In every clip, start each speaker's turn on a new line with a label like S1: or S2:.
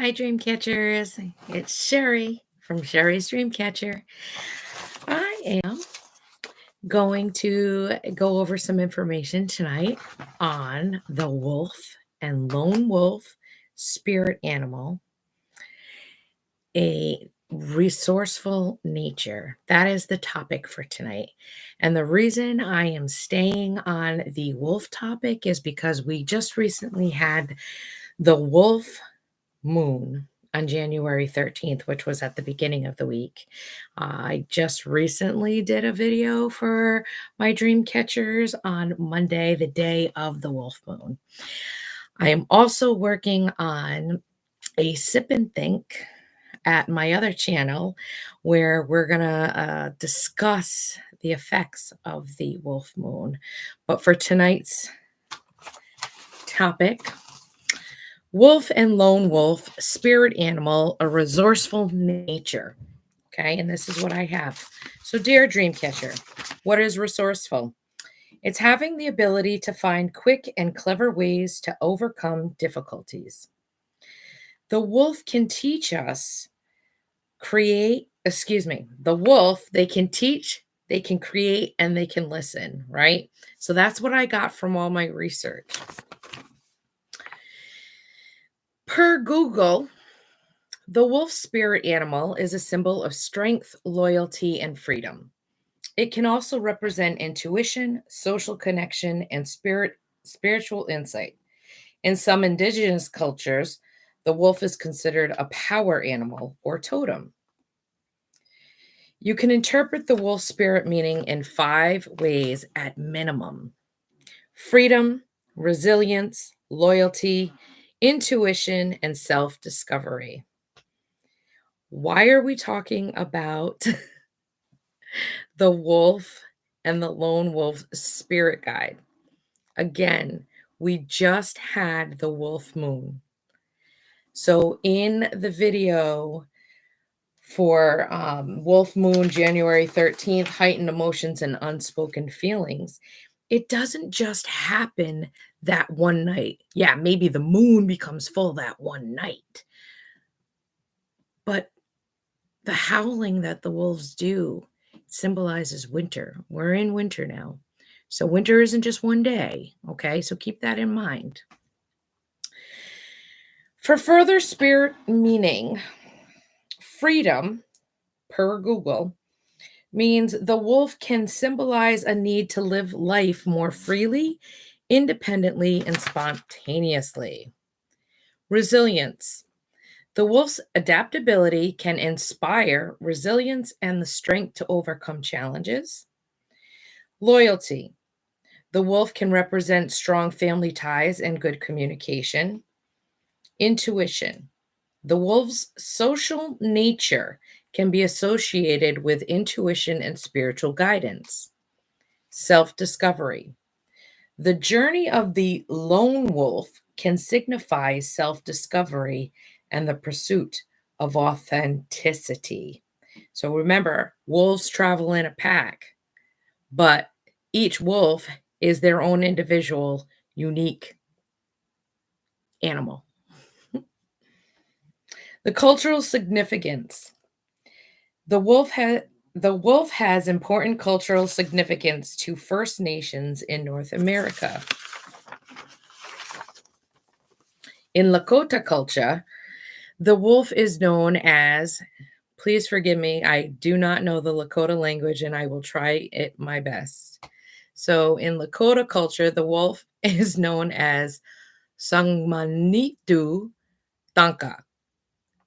S1: Hi, dream catchers. It's Sherry from Sherry's Dreamcatcher. I am going to go over some information tonight on the wolf and lone wolf spirit animal, a resourceful nature. That is the topic for tonight. And the reason I am staying on the wolf topic is because we just recently had the wolf moon on January 13th, which was at the beginning of the week. I just recently did a video for my dream catchers on Monday, the day of the wolf moon. I am also working on a sip and think at my other channel where we're going to discuss the effects of the wolf moon. But for tonight's topic, wolf and lone wolf, spirit animal, a resourceful nature. Okay, and this is what I have. So, dear Dreamcatcher, what is resourceful? It's having the ability to find quick and clever ways to overcome difficulties. The wolf can teach us, the wolf, they can teach, they can create, and they can listen, right? So, that's what I got from all my research. Per Google, the wolf spirit animal is a symbol of strength, loyalty, and freedom. It can also represent intuition, social connection, and spiritual insight. In some indigenous cultures, the wolf is considered a power animal or totem. You can interpret the wolf spirit meaning in 5 ways at minimum: freedom, resilience, loyalty, intuition, and self discovery. Why are we talking about the wolf and the lone wolf spirit guide? Again, we just had the wolf moon. So, in the video for Wolf Moon, January 13th, heightened emotions and unspoken feelings, it doesn't just happen that one night. Yeah, maybe the moon becomes full that one night, but the howling that the wolves do symbolizes winter. We're in winter now. So winter isn't just one day, okay? So keep that in mind. For further spirit meaning, freedom, per Google, means the wolf can symbolize a need to live life more freely, independently, and spontaneously. Resilience. The wolf's adaptability can inspire resilience and the strength to overcome challenges. Loyalty. The wolf can represent strong family ties and good communication. Intuition. The wolf's social nature can be associated with intuition and spiritual guidance. Self discovery. The journey of the lone wolf can signify self discovery and the pursuit of authenticity. So remember, wolves travel in a pack, but each wolf is their own individual, unique animal. The cultural significance. The wolf has important cultural significance to First Nations in North America. In Lakota culture, the wolf is known as, please forgive me, I do not know the Lakota language and I will try it my best. So in Lakota culture, the wolf is known as Sangmanitu Tanka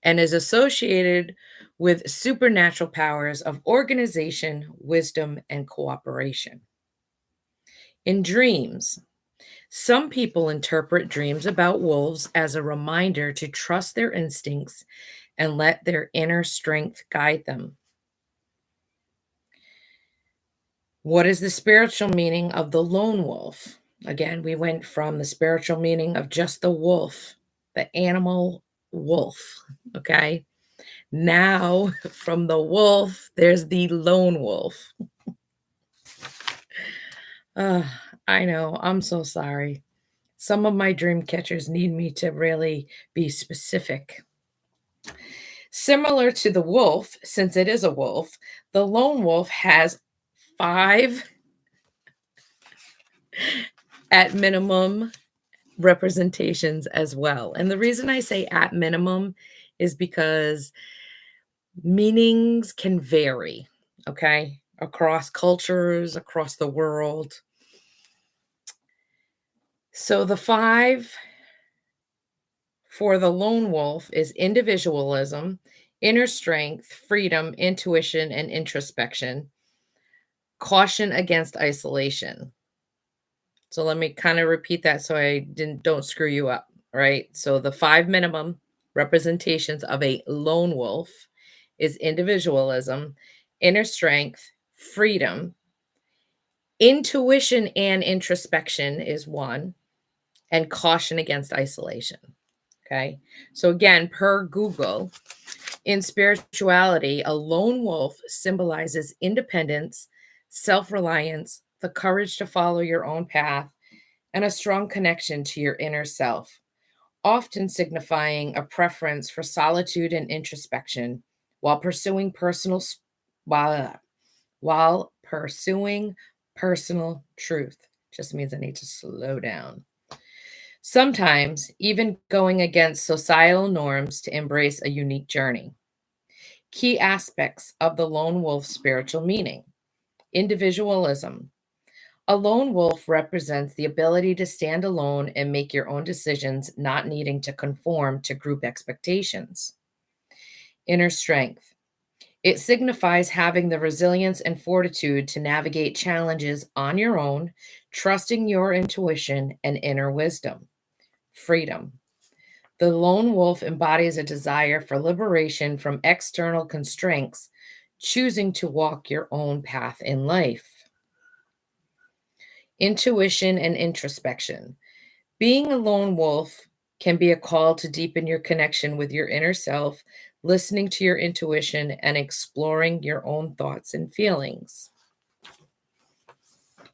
S1: and is associated with supernatural powers of organization, wisdom, and cooperation. In dreams, some people interpret dreams about wolves as a reminder to trust their instincts and let their inner strength guide them. What is the spiritual meaning of the lone wolf? Again, we went from the spiritual meaning of just the wolf, the animal wolf, okay? Now, from the wolf, there's the lone wolf. I know, I'm so sorry. Some of my dream catchers need me to really be specific. Similar to the wolf, since it is a wolf, the lone wolf has 5 at minimum representations as well. And the reason I say at minimum is because meanings can vary, okay, across cultures, across the world. So the 5 for the lone wolf is individualism, inner strength, freedom, intuition, and introspection, caution against isolation. So let me kind of repeat that so I don't screw you up, right? So the 5 minimum representations of a lone wolf is individualism, inner strength, freedom, intuition and introspection is 1, and caution against isolation. Okay. So again, per Google, in spirituality, a lone wolf symbolizes independence, self reliance, the courage to follow your own path, and a strong connection to your inner self, often signifying a preference for solitude and introspection while pursuing while, while pursuing personal truth. Just means I need to slow down. Sometimes even going against societal norms to embrace a unique journey. Key aspects of the lone wolf spiritual meaning: individualism. A lone wolf represents the ability to stand alone and make your own decisions, not needing to conform to group expectations. Inner strength. It signifies having the resilience and fortitude to navigate challenges on your own, trusting your intuition and inner wisdom. Freedom. The lone wolf embodies a desire for liberation from external constraints, choosing to walk your own path in life. Intuition and introspection. Being a lone wolf can be a call to deepen your connection with your inner self, listening to your intuition and exploring your own thoughts and feelings.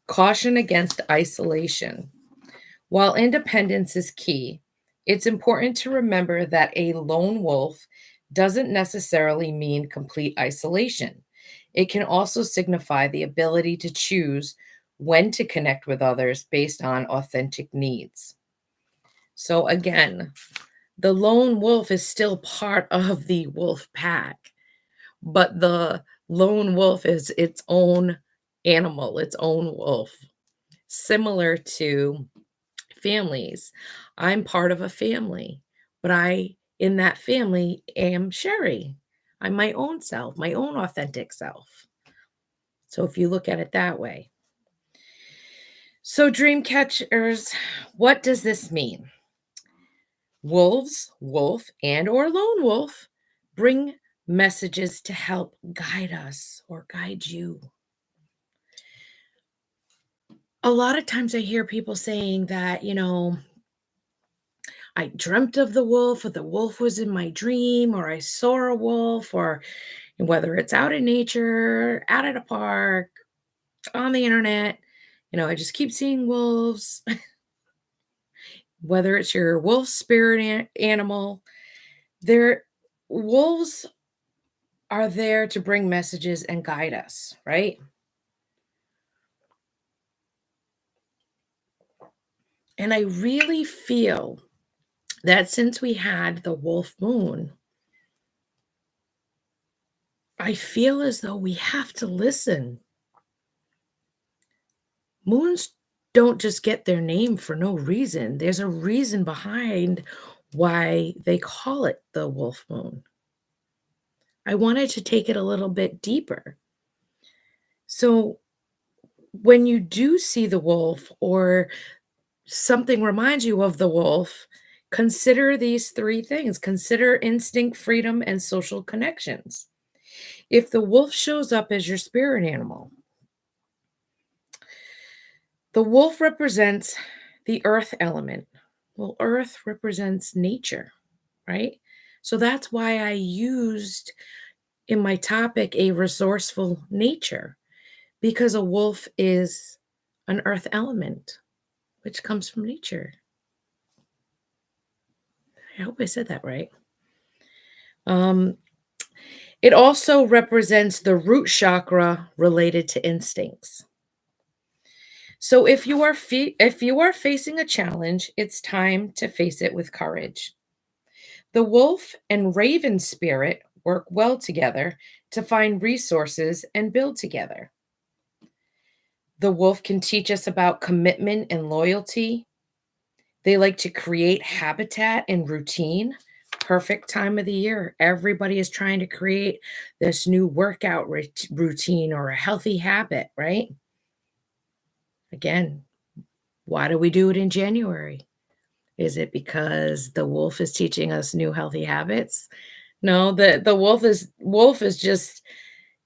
S1: Caution against isolation. While independence is key, it's important to remember that a lone wolf doesn't necessarily mean complete isolation. It can also signify the ability to choose when to connect with others based on authentic needs. So, again, the lone wolf is still part of the wolf pack, but the lone wolf is its own animal, its own wolf, similar to families. I'm part of a family, but in that family, am Sherry. I'm my own self, my own authentic self. So if you look at it that way. So, dream catchers, what does this mean? Wolves, wolf, and or lone wolf bring messages to help guide us or guide you. A lot of times I hear people saying that, I dreamt of the wolf, or the wolf was in my dream, or I saw a wolf, or whether it's out in nature, out at a park, on the internet, I just keep seeing wolves. Whether it's your wolf spirit animal, they're wolves are there to bring messages and guide us, right? And I really feel that since we had the wolf moon, I feel as though we have to listen. Moons don't just get their name for no reason. There's a reason behind why they call it the wolf moon. I wanted to take it a little bit deeper. So, when you do see the wolf or something reminds you of the wolf, consider these 3 things. Consider instinct, freedom, and social connections. If the wolf shows up as your spirit animal, the wolf represents the earth element. Well, earth represents nature, right? So that's why I used in my topic a resourceful nature, because a wolf is an earth element, which comes from nature. I hope I said that right. Um, it also represents the root chakra related to instincts. So if you are facing a challenge, it's time to face it with courage. The wolf and raven spirit work well together to find resources and build together. The wolf can teach us about commitment and loyalty. They like to create habitat and routine. Perfect time of the year. Everybody is trying to create this new workout routine or a healthy habit, right? Again, why do we do it in January? Is it because the wolf is teaching us new healthy habits? No, the wolf is just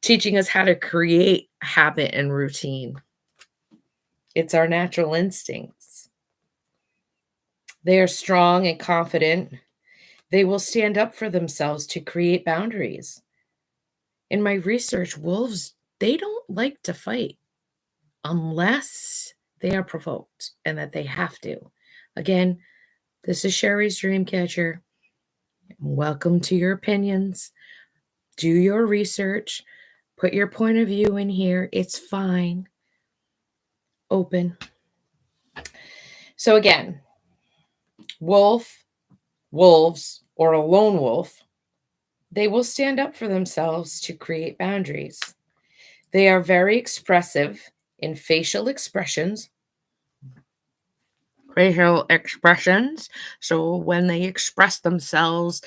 S1: teaching us how to create habit and routine. It's our natural instincts. They are strong and confident. They will stand up for themselves to create boundaries. In my research, wolves, they don't like to fight unless they are provoked and that they have to. Again, this is Sherry's Dreamcatcher. Welcome to your opinions. Do your research. Put your point of view in here. It's fine. Open. So again, wolves, or a lone wolf, they will stand up for themselves to create boundaries. They are very expressive in facial expressions. Facial expressions. So when they express themselves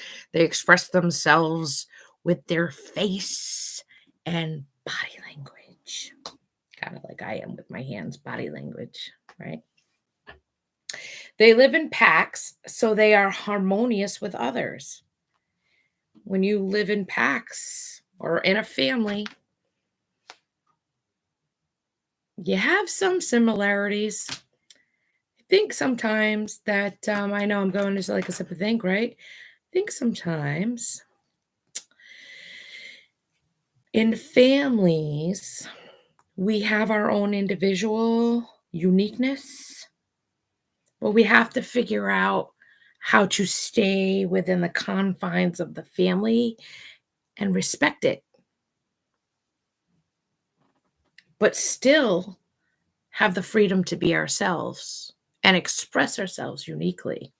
S1: with their face and body language. Kind of like I am with my hands, body language, right? They live in packs, so they are harmonious with others. When you live in packs or in a family, you have some similarities. I think sometimes that I know I'm going into like a sip of think, right? I think sometimes in families, we have our own individual uniqueness, but we have to figure out how to stay within the confines of the family and respect it, but still have the freedom to be ourselves and express ourselves uniquely.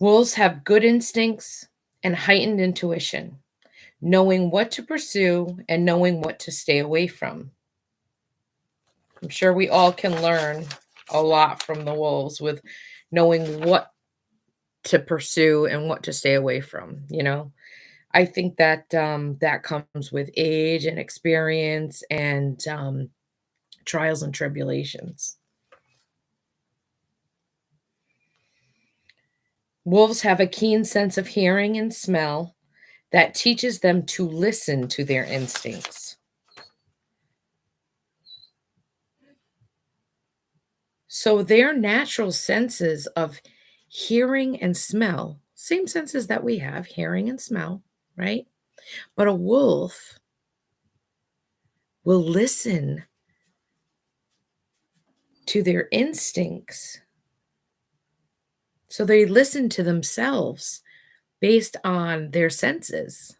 S1: Wolves have good instincts and heightened intuition, knowing what to pursue and knowing what to stay away from. I'm sure we all can learn a lot from the wolves with knowing what to pursue and what to stay away from, you know? I think that that comes with age and experience and trials and tribulations. Wolves have a keen sense of hearing and smell that teaches them to listen to their instincts. So their natural senses of hearing and smell, same senses that we have, hearing and smell, right? But a wolf will listen to their instincts. So they listen to themselves based on their senses.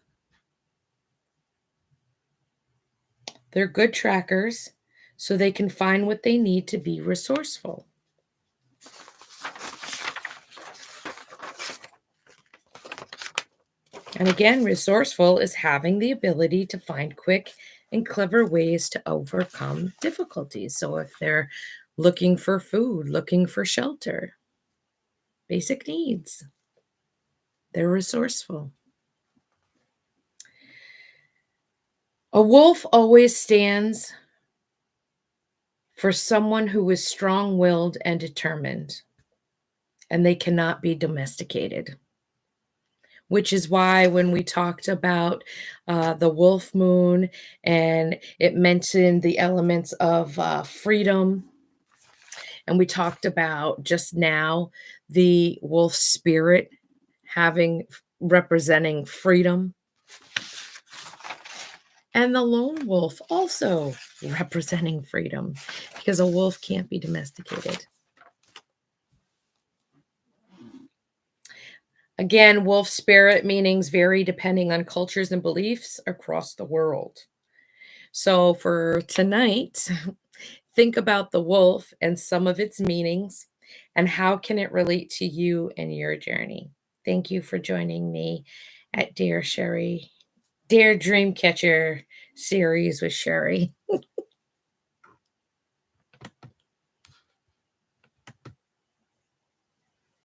S1: They're good trackers, so they can find what they need to be resourceful. And again, resourceful is having the ability to find quick and clever ways to overcome difficulties. So if they're looking for food, looking for shelter, basic needs, they're resourceful. A wolf always stands for someone who is strong willed and determined, and they cannot be domesticated. Which is why when we talked about the wolf moon and it mentioned the elements of freedom, and we talked about just now the wolf spirit having representing freedom, and the lone wolf also representing freedom because a wolf can't be domesticated. Again, wolf spirit meanings vary depending on cultures and beliefs across the world. So for tonight, think about the wolf and some of its meanings and how can it relate to you and your journey. Thank you for joining me at Dear Sherry, Dear Dreamcatcher series with Sherry.